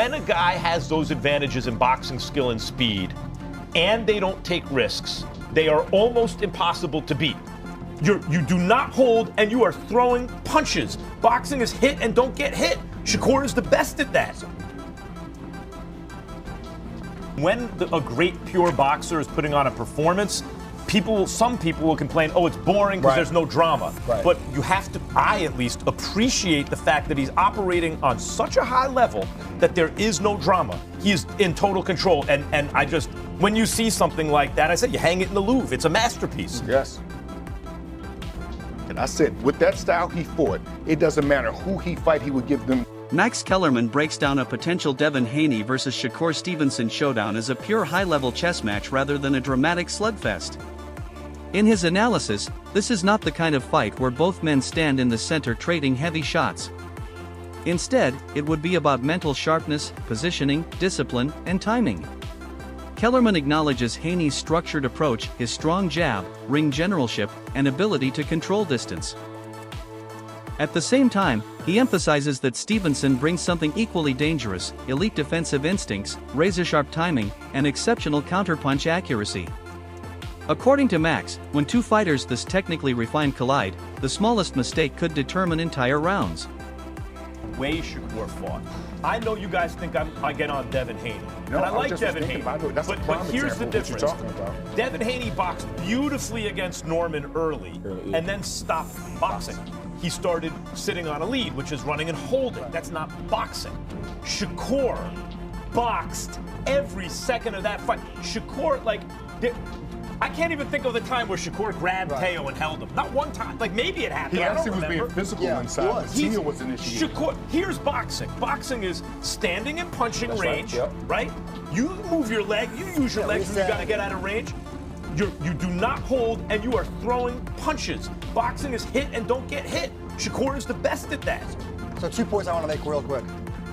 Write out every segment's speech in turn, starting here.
when a guy has those advantages in boxing skill and speed, and they don't take risks, they are almost impossible to beat. You do not hold, and you are throwing punches. Boxing is hit and don't get hit. Shakur is the best at that. When a great pure boxer is putting on a performance, some people will complain, oh, it's boring because there's no drama. Right. But you have to, I at least, appreciate the fact that he's operating on such a high level that there is no drama. He is in total control. And I just, when you see something like that, I said, you hang it in the Louvre. It's a masterpiece. Yes. And I said, with that style he fought, it doesn't matter who he fight, he would give them. Max Kellerman breaks down a potential Devin Haney versus Shakur Stevenson showdown as a pure high-level chess match rather than a dramatic slugfest. In his analysis, this is not the kind of fight where both men stand in the center trading heavy shots. Instead, it would be about mental sharpness, positioning, discipline, and timing. Kellerman acknowledges Haney's structured approach, his strong jab, ring generalship, and ability to control distance. At the same time, he emphasizes that Stevenson brings something equally dangerous: elite defensive instincts, razor-sharp timing, and exceptional counterpunch accuracy. According to Max, when two fighters this technically refined collide, the smallest mistake could determine entire rounds. Way Shakur fought. I know you guys think I get on Devin Haney. No, and I like Devin Haney. But here's the difference. Devin Haney boxed beautifully against Norman early and then stopped boxing. He started sitting on a lead, which is running and holding. That's not boxing. Shakur boxed every second of that fight. Shakur, I can't even think of the time where Shakur grabbed Teo and held him. Not one time. Like, maybe it happened. He actually was being physical inside. Teo was initiated. Shakur, here's boxing. Boxing is standing and punching range, right? You move your leg, you use your legs when you got to get out of range. You do not hold, and you are throwing punches. Boxing is hit and don't get hit. Shakur is the best at that. So 2 points I want to make real quick.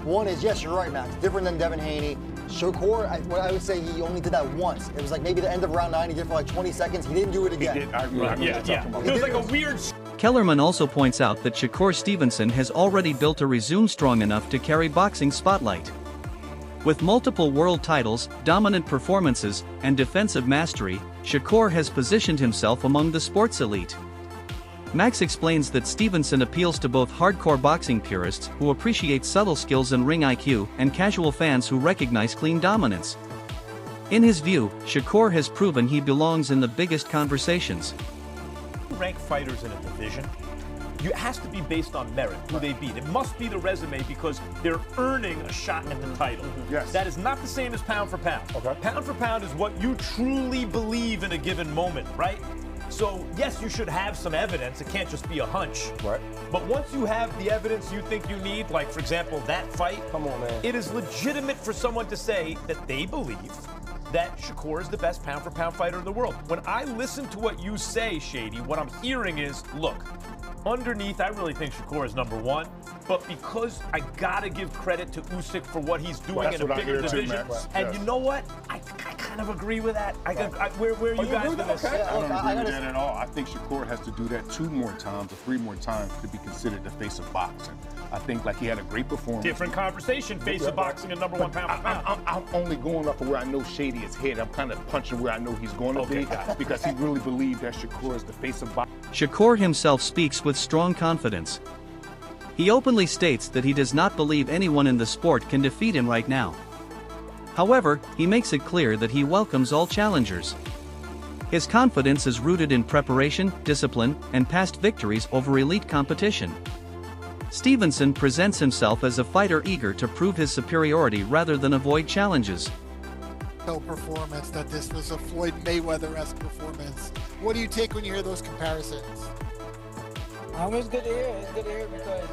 One is, yes, you're right, Max. Different than Devin Haney. Shakur, I would say he only did that once. It was like maybe the end of round 9, he did for like 20 seconds. He didn't do it again. He did. I agree. Yeah. It was like a weird... Kellerman also points out that Shakur Stevenson has already built a resume strong enough to carry boxing spotlight. With multiple world titles, dominant performances, and defensive mastery, Shakur has positioned himself among the sports elite. Max explains that Stevenson appeals to both hardcore boxing purists who appreciate subtle skills and ring IQ and casual fans who recognize clean dominance. In his view, Shakur has proven he belongs in the biggest conversations. Rank fighters in a division, it has to be based on merit, who they beat. It must be the resume because they're earning a shot at the title. Yes. That is not the same as pound for pound. Okay. Pound for pound is what you truly believe in a given moment, right? So, yes, you should have some evidence. It can't just be a hunch. Right. But once you have the evidence you think you need, like, for example, that fight, come on, man. It is legitimate for someone to say that they believe that Shakur is the best pound-for-pound fighter in the world. When I listen to what you say, Shady, what I'm hearing is, look, underneath, I really think Shakur is '1, but because I gotta give credit to Usyk for what he's doing in a bigger division, and you know what? I kind of agree with that. Where are you guys with this? I don't agree with that at all. I think Shakur has to do that 2 more times or 3 more times to be considered the face of boxing. I think he had a great performance. Different conversation, face of boxing and #1 pound-for-pound. I'm only going off of where I know Shady is head. I'm kind of punching where I know he's going to be because he really believes that Shakur is the face of boxing. Shakur himself speaks with strong confidence. He openly states that he does not believe anyone in the sport can defeat him right now. However, he makes it clear that he welcomes all challengers. His confidence is rooted in preparation, discipline, and past victories over elite competition. Stevenson presents himself as a fighter eager to prove his superiority rather than avoid challenges. Performance, that this was a Floyd Mayweather-esque performance. What do you take when you hear those comparisons? It's good to hear. It's good to hear because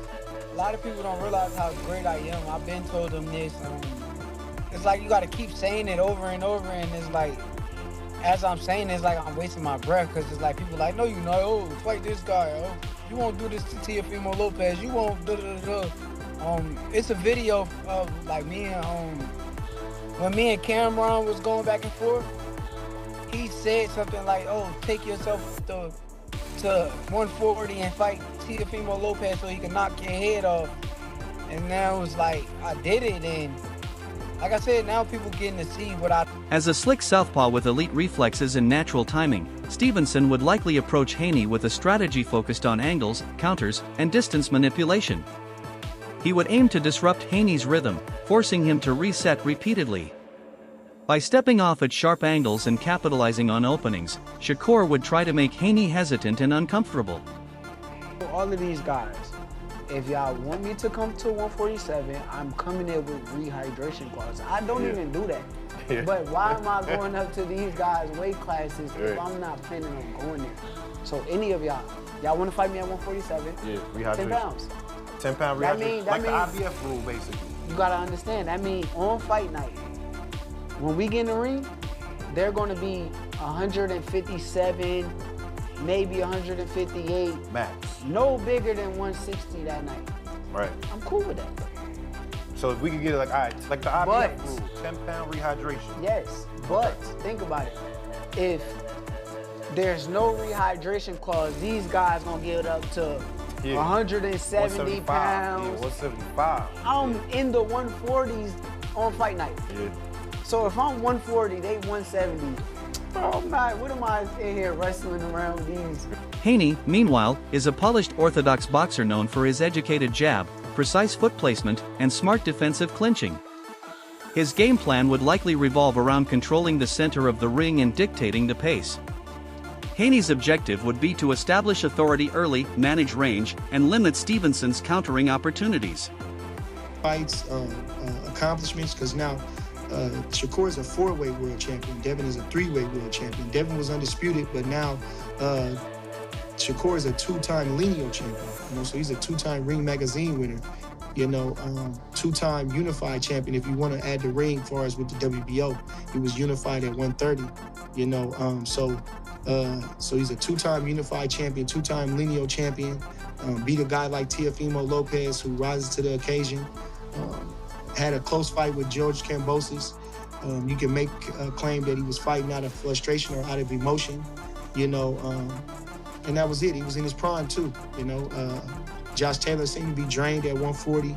a lot of people don't realize how great I am. I've been told them this. It's like you got to keep saying it over and over, and it's like, as I'm saying it, it's like I'm wasting my breath because it's like people like, no, you know, oh, fight this guy. Oh, you won't do this to Teofimo Lopez. You won't da-da-da-da. It's a video of like me and when me and Cameron was going back and forth, he said something like, oh, take yourself to 140 and fight Teofimo Lopez so he can knock your head off. And now it was like, I did it, and Like I said, now people getting to see what I... As a slick southpaw with elite reflexes and natural timing, Stevenson would likely approach Haney with a strategy focused on angles, counters, and distance manipulation. He would aim to disrupt Haney's rhythm, forcing him to reset repeatedly. By stepping off at sharp angles and capitalizing on openings, Shakur would try to make Haney hesitant and uncomfortable. All of these guys, if y'all want me to come to 147, I'm coming in with rehydration clause. I don't even do that. Yeah. But why am I going up to these guys' weight classes if I'm not planning on going there? So any of y'all want to fight me at 147? Yeah, rehydration. 10 pounds. 10-pound rehydration. That like the IBF rule, basically. You gotta understand, that means on fight night, when we get in the ring, they're gonna be 157, maybe 158. Max. No bigger than 160 that night. Right. I'm cool with that. So if we could get it like, all right, like the IBF rule, 10-pound rehydration. Yes, but think about it. If there's no rehydration clause, these guys gonna get up to 170 pounds. Yeah, 175. I'm in the 140s on fight night. Yeah. So if I'm 140, they 170. What am I in here wrestling around these? Haney, meanwhile, is a polished orthodox boxer known for his educated jab, precise foot placement, and smart defensive clinching. His game plan would likely revolve around controlling the center of the ring and dictating the pace. Haney's objective would be to establish authority early, manage range, and limit Stevenson's countering opportunities. Fights, accomplishments, because now Shakur is a 4-way world champion. Devin is a 3-way world champion. Devin was undisputed, but now Shakur is a 2-time lineal champion. So he's a 2-time Ring Magazine winner. 2-time unified champion. If you want to add the ring, as far as with the WBO, he was unified at 130. So he's a 2-time unified champion, 2-time lineal champion. Beat a guy like Teofimo Lopez, who rises to the occasion. Had a close fight with George Kambosos. You can make a claim that he was fighting out of frustration or out of emotion, and that was it. He was in his prime too, Josh Taylor seemed to be drained at 140,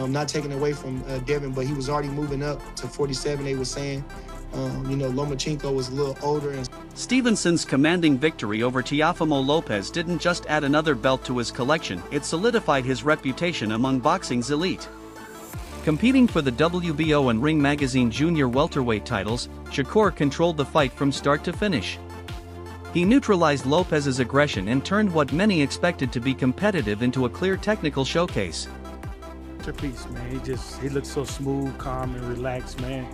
not taken away from Devin, but he was already moving up to 47, they were saying. Lomachenko was a little older. Stevenson's commanding victory over Teofimo Lopez didn't just add another belt to his collection, it solidified his reputation among boxing's elite. Competing for the WBO and Ring Magazine junior welterweight titles, Shakur controlled the fight from start to finish. He neutralized Lopez's aggression and turned what many expected to be competitive into a clear technical showcase. Piece, man. He looked so smooth, calm, and relaxed, man.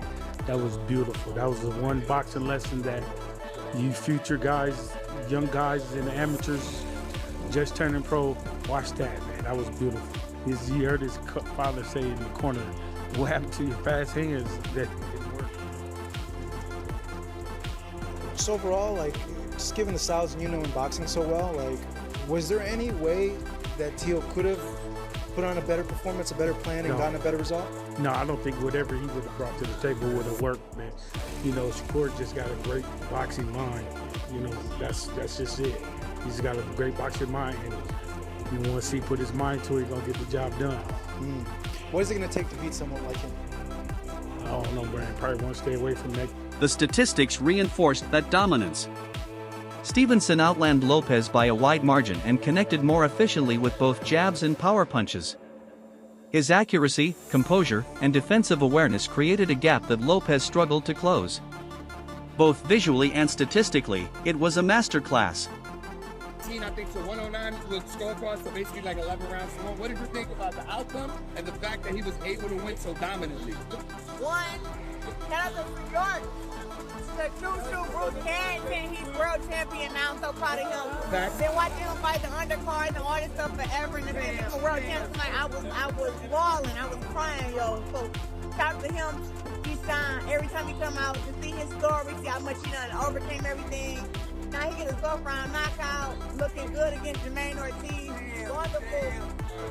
That was beautiful. That was the one boxing lesson that you future guys, young guys and amateurs just turning pro, watch that, man. That was beautiful. He heard his father say in the corner, what happened to your fast hands that didn't work? Just overall, just given the styles and in boxing so well, was there any way that Teo could have put on a better performance, a better plan, and gotten a better result? No, I don't think whatever he would have brought to the table would have worked, man. Shakur just got a great boxing mind. That's just it. He's got a great boxing mind, and you want to see put his mind to it, he's going to get the job done. What is it going to take to beat someone like him? I don't know, Brian. Probably want to stay away from that. The statistics reinforced that dominance. Stevenson outlanded Lopez by a wide margin and connected more efficiently with both jabs and power punches. His accuracy, composure, and defensive awareness created a gap that Lopez struggled to close. Both visually and statistically, it was a masterclass. I think so 109 was scorecard, so basically like 11 rounds to 1. What did you think about the outcome and the fact that he was able to win so dominantly? One, shout out to New York. The true Bruce Carrington, he's world champion now. I'm so proud of him. Been watching him fight the undercard and all this stuff forever. And the world champion tonight, I was bawling, I was crying, yo. So shout out to him. He shined every time he come out to see his story, see how much he done overcame everything. Now he get his 12th round knockout, looking good against Jermaine Ortiz. Wonderful.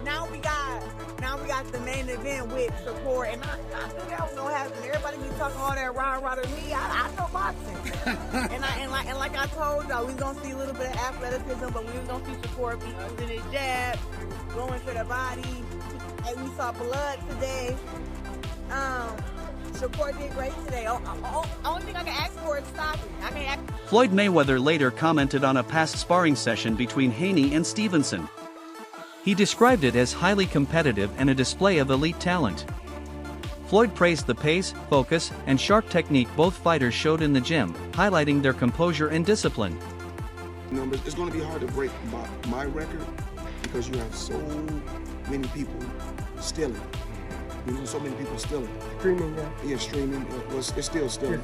Now we got the main event with Shakur, and I knew that was gonna happen. Everybody be talking all that rah to me. I know boxing, and like I told y'all, we was gonna see a little bit of athleticism, but we was gonna see Shakur be using his jab, going for the body, and we saw blood today. Shakur did great today. Only thing I can ask for is stopping. I can't ask. Floyd Mayweather later commented on a past sparring session between Haney and Stevenson. He described it as highly competitive and a display of elite talent. Floyd praised the pace, focus, and sharp technique both fighters showed in the gym, highlighting their composure and discipline. You know, it's going to be hard to break my record because you have so many people stealing. You know, so many people stealing. Streaming, yeah. Yeah, streaming. It's still stealing.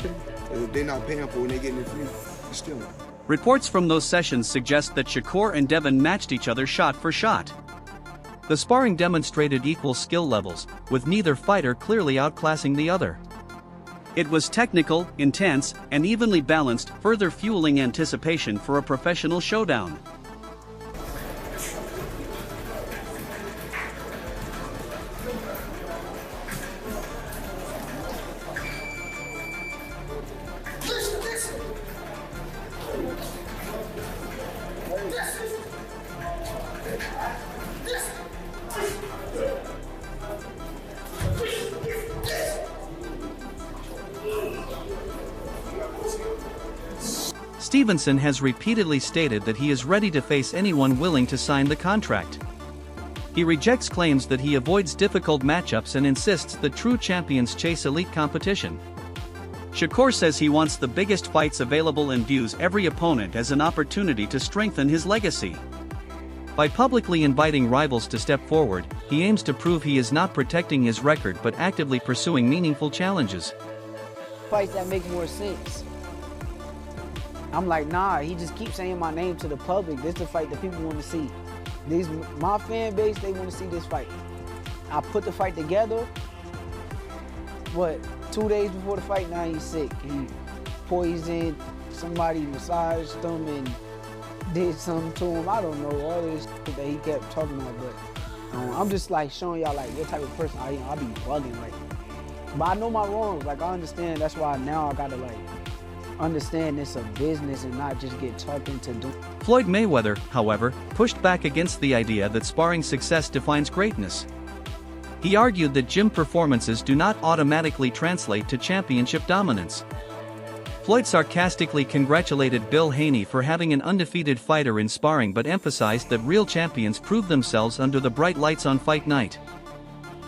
They're not paying for it when they're getting it free. It's stealing. Reports from those sessions suggest that Shakur and Devin matched each other shot for shot. The sparring demonstrated equal skill levels, with neither fighter clearly outclassing the other. It was technical, intense, and evenly balanced, further fueling anticipation for a professional showdown. Stevenson has repeatedly stated that he is ready to face anyone willing to sign the contract. He rejects claims that he avoids difficult matchups and insists that true champions chase elite competition. Shakur says he wants the biggest fights available and views every opponent as an opportunity to strengthen his legacy. By publicly inviting rivals to step forward, he aims to prove he is not protecting his record but actively pursuing meaningful challenges. Fights that make more sense. I'm like, nah, he just keeps saying my name to the public. This is the fight that people want to see. My fan base, they want to see this fight. I put the fight together, 2 days before the fight, now he's sick. He poisoned, somebody massaged him and did something to him. I don't know, all this that he kept talking about, but I'm just like showing y'all like what type of person I am. I be bugging, like, but I know my wrongs, like I understand, that's why now I gotta like, understand it's a business and not just get talked into doing. Floyd Mayweather, however, pushed back against the idea that sparring success defines greatness. He argued that gym performances do not automatically translate to championship dominance. Floyd sarcastically congratulated Bill Haney for having an undefeated fighter in sparring but emphasized that real champions prove themselves under the bright lights on fight night.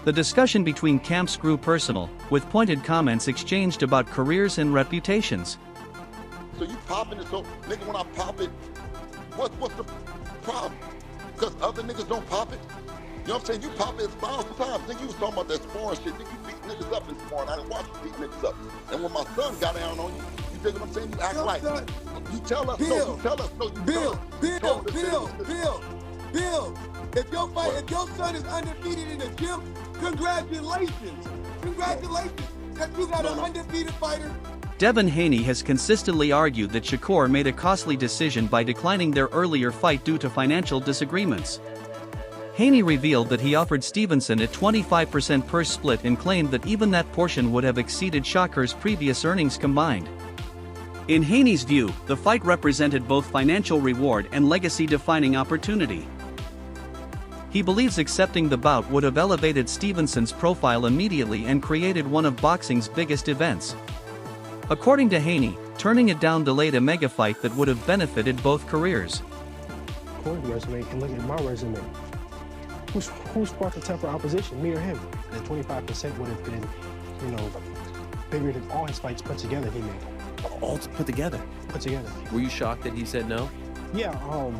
The discussion between camps grew personal, with pointed comments exchanged about careers and reputations. So you popping it, so nigga, when I pop it, what's the problem? Because other niggas don't pop it? You know what I'm saying? You pop it 1,000 times. Nigga, you was talking about that sparring shit. Nigga, you beat niggas up in sparring. I didn't watch you beat niggas up. And when my son got down on you, you dig what I'm saying? You act like, you tell us, Bill, no, you tell us, no, you Bill, tell us. Bill, if your son is undefeated in the gym, congratulations. Congratulations that you got an undefeated fighter. Devin Haney has consistently argued that Shakur made a costly decision by declining their earlier fight due to financial disagreements. Haney revealed that he offered Stevenson a 25% purse split and claimed that even that portion would have exceeded Shakur's previous earnings combined. In Haney's view, the fight represented both financial reward and legacy-defining opportunity. He believes accepting the bout would have elevated Stevenson's profile immediately and created one of boxing's biggest events. According to Haney, turning it down delayed a mega fight that would have benefited both careers. Corey's resume and look at my resume. Who's sparked the tougher opposition, me or him? The 25% would have been, bigger than all his fights put together he made. All put together? Put together. Were you shocked that he said no? Yeah,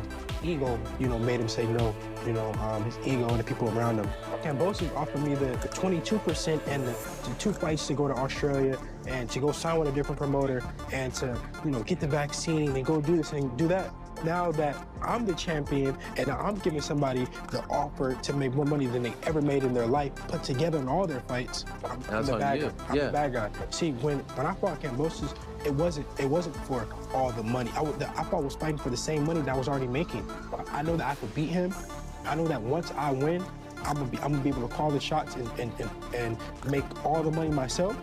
ego, made him say no. His ego and the people around him. Kambosos offered me the 22% and the 2 fights to go to Australia and to go sign with a different promoter and to, get the vaccine and go do this and do that. Now that I'm the champion and I'm giving somebody the offer to make more money than they ever made in their life, put together in all their fights, I'm the bad guy. I'm the bad guy. See, when I fought Kambosos, it wasn't for all the money. I thought I was fighting for the same money that I was already making. I know that I could beat him. I know that once I win, I'm gonna be able to call the shots and make all the money myself.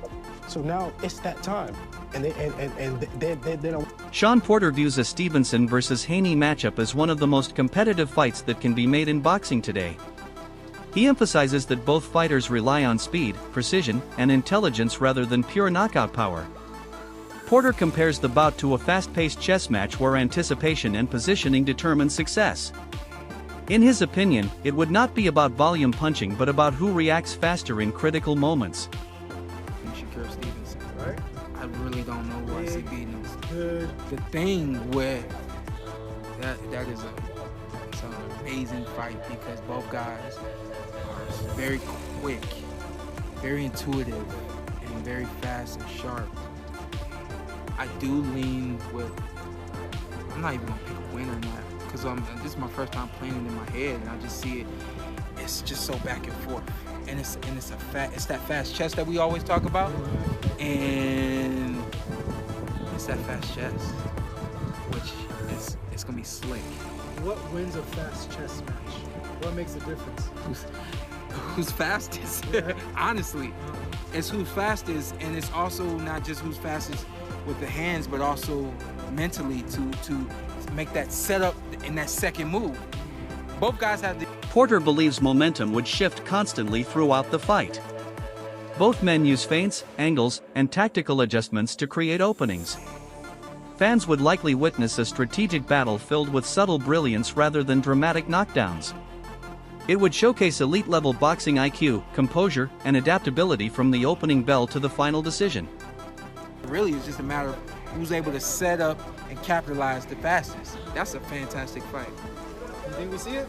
So now it's that time. And they don't. Sean Porter views a Stevenson versus Haney matchup as one of the most competitive fights that can be made in boxing today. He emphasizes that both fighters rely on speed, precision, and intelligence rather than pure knockout power. Porter compares the bout to a fast-paced chess match where anticipation and positioning determine success. In his opinion, it would not be about volume punching but about who reacts faster in critical moments. Shakur Stevenson, right? I really don't know why he beating him. The thing with that is it's an amazing fight because both guys are very quick, very intuitive, and very fast and sharp. I do lean with, I'm not even gonna pick a winner in that because this is my first time playing it in my head and I just see it, it's just so back and forth. And it's that fast chess that we always talk about, and it's that fast chess, which it's gonna be slick. What wins a fast chess match? What makes the difference? Who's fastest? Honestly, it's who's fastest, and it's also not just who's fastest with the hands, but also mentally to make that setup in that second move. Both guys have the. Porter believes momentum would shift constantly throughout the fight. Both men use feints, angles, and tactical adjustments to create openings. Fans would likely witness a strategic battle filled with subtle brilliance rather than dramatic knockdowns. It would showcase elite-level boxing IQ, composure, and adaptability from the opening bell to the final decision. Really, it's just a matter of who's able to set up and capitalize the fastest. That's a fantastic fight. You think we see it?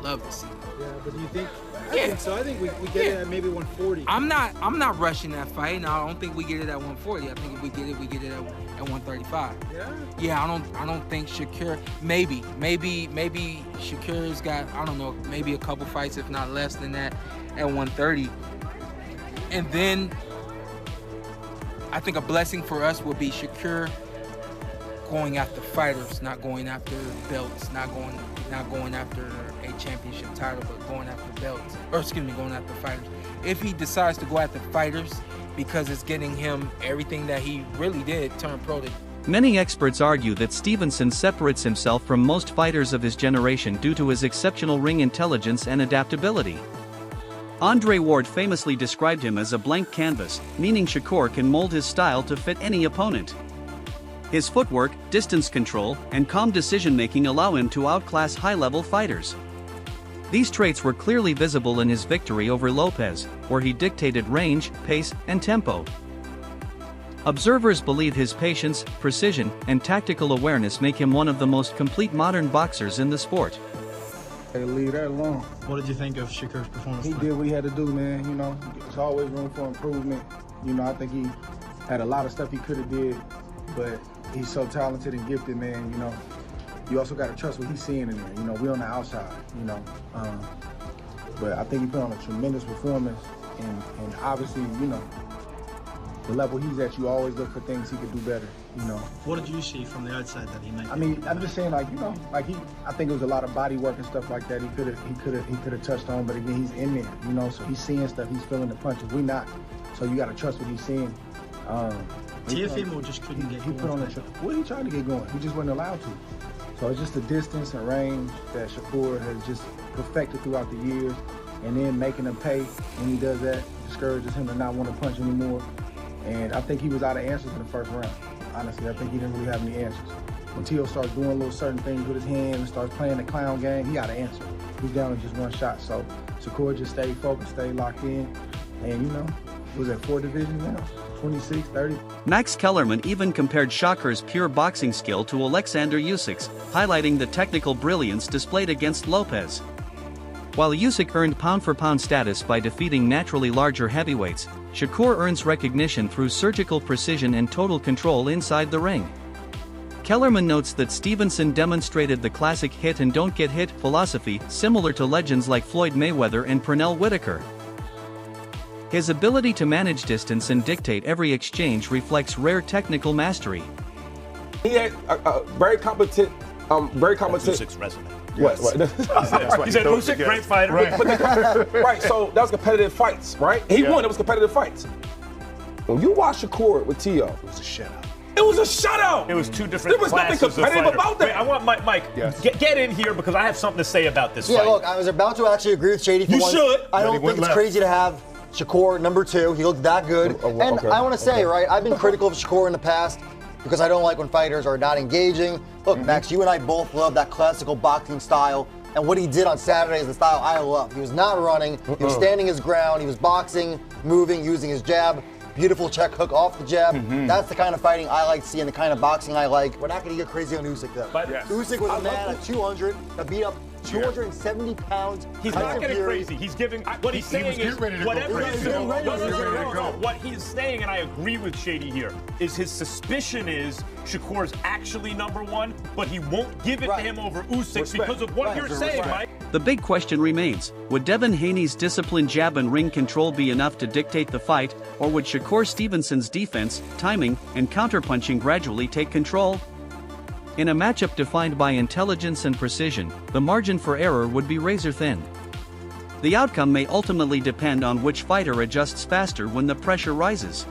Love to see it. Yeah, but do you think? I think so. I think we get it at maybe 140. I'm not rushing that fight. No, I don't think we get it at 140. I think if we get it at 135. Yeah. Yeah, I don't think Shakur. Maybe Shakur's got, I don't know, maybe a couple fights, if not less than that, at 130. And then I think a blessing for us would be Shakur going after fighters, not going after belts, not going after a championship title, but going after belts, or excuse me, going after fighters. If he decides to go after fighters because it's getting him everything that he really did, turn pro to. Many experts argue that Stevenson separates himself from most fighters of his generation due to his exceptional ring intelligence and adaptability. Andre Ward famously described him as a blank canvas, meaning Shakur can mold his style to fit any opponent. His footwork, distance control, and calm decision-making allow him to outclass high-level fighters. These traits were clearly visible in his victory over Lopez, where he dictated range, pace, and tempo. Observers believe his patience, precision, and tactical awareness make him one of the most complete modern boxers in the sport. Leave that alone. What did you think of Shakur's performance? He did what he had to do, man. You know, there's always room for improvement. You know, I think he had a lot of stuff he could have did, but he's so talented and gifted, man. You know, you also got to trust what he's seeing in there. You know, we're on the outside, you know. But I think he put on a tremendous performance, and obviously, you know, the level he's at, you always look for things he could do better, you know. What did you see from the outside that he made? I mean, I'm just saying, like, you know, like I think it was a lot of body work and stuff like that he could have touched on, but again, he's in there, you know, so he's seeing stuff, he's feeling the punches, we not, so you got to trust what he's seeing. Teofimo just couldn't get going. He put on he tried to get going, he just wasn't allowed to. So it's just the distance and range that Shakur has just perfected throughout the years, and then making him pay when he does that discourages him to not want to punch anymore. And I think he was out of answers in the first round. Honestly, I think he didn't really have any answers. When Tio starts doing little certain things with his hand and starts playing the clown game, he got to answer. He's down to just one shot. So Shakur just stayed focused, stayed locked in. And, you know, was at 4 divisions now, 26, 30. Max Kellerman even compared Shakur's pure boxing skill to Alexander Usyk's, highlighting the technical brilliance displayed against Lopez. While Usyk earned pound-for-pound status by defeating naturally larger heavyweights, Shakur earns recognition through surgical precision and total control inside the ring. Kellerman notes that Stevenson demonstrated the classic hit and don't get hit philosophy similar to legends like Floyd Mayweather and Pernell Whitaker. His ability to manage distance and dictate every exchange reflects rare technical mastery. He had a very competent. Usyk's resume. What? He said Usyk, great fighter. Right. Right, so that was competitive fights, right? He won, it was competitive fights. When you watch Shakur with Tio, it was a shutout. It was a shutout. It was two different There was nothing classes of competitive fighter. about that. Wait, I want Mike. Yes. Get in here because I have something to say about this Yeah, fight. look, I was about to actually agree with Shady for You once. should. I Yeah, don't he think went it's left. crazy to have Shakur number 2. He looked that good. And okay, I want to say, right, I've been critical of Shakur in the past because I don't like when fighters are not engaging. Look, Max, you and I both love that classical boxing style. And what he did on Saturday is the style I love. He was not running. He was standing his ground. He was boxing, moving, using his jab. Beautiful check hook off the jab. That's the kind of fighting I like to see and the kind of boxing I like. We're not going to get crazy on Usyk, though. But Usyk was a man at 200 that beat up 270 pounds. He's not getting crazy. He's giving what he's saying is whatever he's doing. What he's saying, and I agree with Shady here, is his suspicion is Shakur's actually number 1, but he won't give it to him over Usyk because of what you're saying, Mike. The big question remains, would Devin Haney's disciplined jab and ring control be enough to dictate the fight, or would Shakur Stevenson's defense, timing, and counterpunching gradually take control? In a matchup defined by intelligence and precision, the margin for error would be razor thin. The outcome may ultimately depend on which fighter adjusts faster when the pressure rises.